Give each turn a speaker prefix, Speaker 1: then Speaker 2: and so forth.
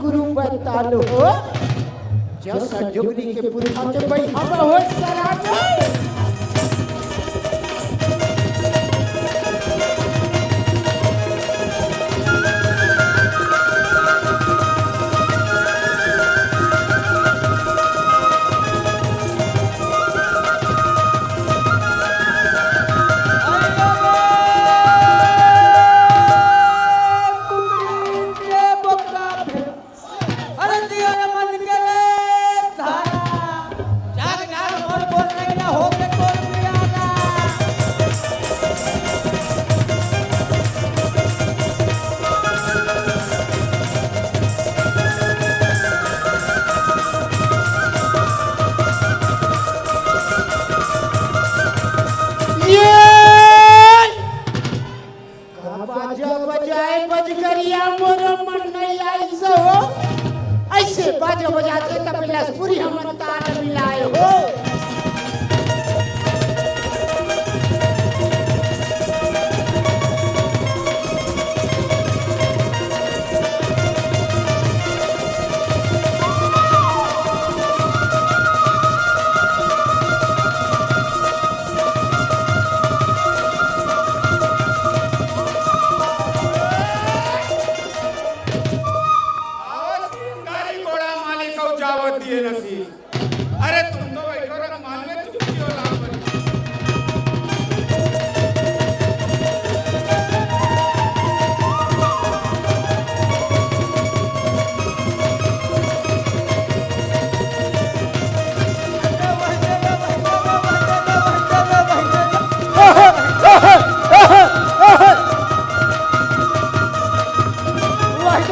Speaker 1: गुरु बतालो हो जैसा जोगनी के पुरखा के भाई हम हो सराज ऐसे बाजे बजाते तबला पूरी हम ताल मिलाए हो
Speaker 2: अरे तुम तो बैठो रंग मान में चुपी हो लाभ
Speaker 1: वाह